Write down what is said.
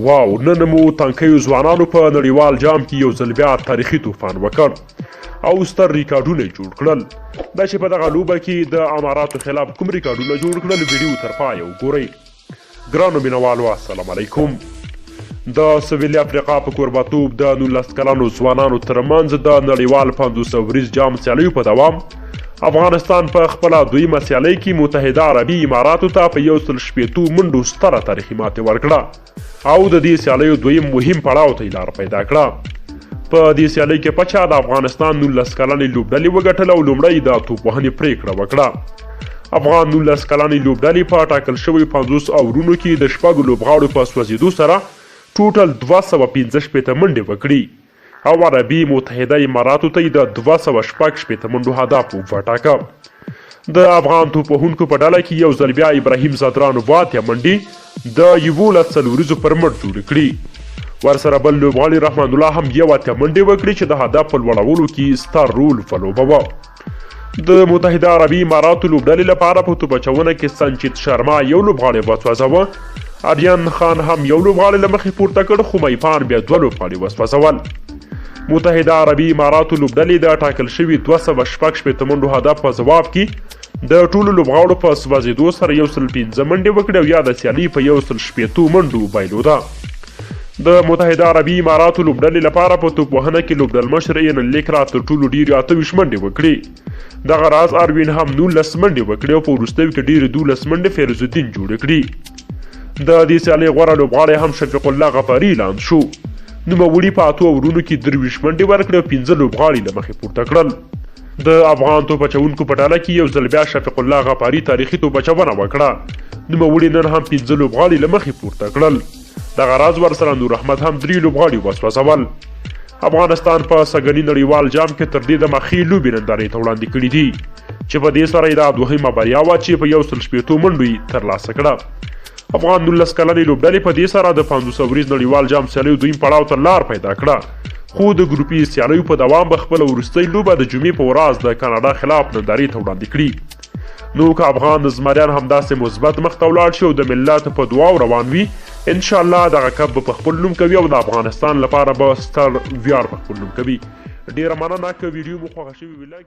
واو نن مو تنکیو ځوانانو په نړیوال جام کې یو ځل بیا تاریخي طوفان وکړ او ستر ریکارډونه جوړ کړل. دا چې په دغه لوبه کې د اماراتو خلاف کوم ریکارډونه جوړ کړل ویډیو تر پایه وګورئ. ګرانو مینوالو السلام علیکم. د سویلي افریقا په کوربهتوب د 19 کلنو ځوانانو ترمنځ د نړیوال 500 ورځ جام سیالیو په دوام افغانستان په خپله دویمه سیالۍ کې متحده عربي اماراتو ته په 160 منډو ستره تاریخي ماتې ورکړه او د دې سیالیو دویم مهم پړاو ته لار پیدا کړه. په دې سیالۍ کې پچا د افغانستان 19 کلنې لوبډلې وګټله او لومړی د توپوهنې پریکړه وکړه. افغان 19 کلنې لوبډلې په ټاکل شوي 50 اورونو کې د شپږو لوبغاړو په سوځېدو سره ټوټل 215 منډې وکړي او عربي متحده اماراتو ته د 216 منډو هدف وټاکه. د افغان توپوهونکو په ډله کې یو ځل بیا ابراهیم ځدران 8 منډې د 11 ورځو پر مټ جوړې کړي. ورسره بل لوبغاړي رحمان الله هم 8 منډې وکړي چې د هدف په لوړولو کې ستر رول په لوبه وه. د متحده عربي اماراتو لوبډلې لپاره په توپ اچونه کې سنجید شرما یو لوبغاړی وسوځاوه، آریان خان هم یو لوبغاړی له مخې پورته کړ خو میپان بیا 2 لوبغاړي وسوځول. متحده عربي اماراتو لوبډلې د ټاکل شوي 216 منډو هدف په ځواب کې د ټولو لوبغاړو په سوځېدو سره 115 منډې وکړې او یا د سیالۍ په 160 منډو بایلوده. د متحده عربي اماراتو لوبډلې لپاره په توپوهنه کې لوبډلمشر ایرن لیکرا تر ټولو ډېرې 28 منډې وکړې. دغه راز اروین هم 19 منډې وکړې او په وروستیو کې ډېرې 12 منډې فیروز الدین جوړې کړي. د دې سیالۍ غوره لوبغاړی هم شفیق الله غفاري اعلان شو. نوموړي په 8 اورونو کې 23 منډې ورکړې او 15 لوبغاړي له مخې پورته کړل. د افغان توپ اچوونکو په ډله کې یو ځل بیا شفیق الله غفاري تاریخي توپ اچونه وکړه. نوموړي نن هم 15 لوبغاړي له مخې پورته کړل. دغه راز ورسره نور احمد هم 3 لوبغاړي وسوځول. افغانستان په سږني نړیوال جام کې تر دې دمه ښې لوبې نندارې ته وړاندې کړي دي چې په دې سره یې دا دوهمه بریا وه چې په 160 منډو یې ترلاسه کړه. افغان 19 کلنې لوبډلې په دې سره د 500 ورځ نړیوال جام سیالیو دویم پړاو ته لار پیدا کړه خو د ګروپي سیالیو په دوام به خپله وروستۍ لوبه د جمعې په ورځ د کاناډا خلاف نندارې ته وړاندې کړي. نو که افغان زمریان همداسې مثبت مخ ته ولاړ شي او د ملت په دعاو روان وي انشاءالله دغه کپ به په خپل نوم کوي او د افغانستان لپاره به ستر ویاړ په خپل نوم کوي. ډېره مننه که ویډیو مو خوښه شوې وي لایک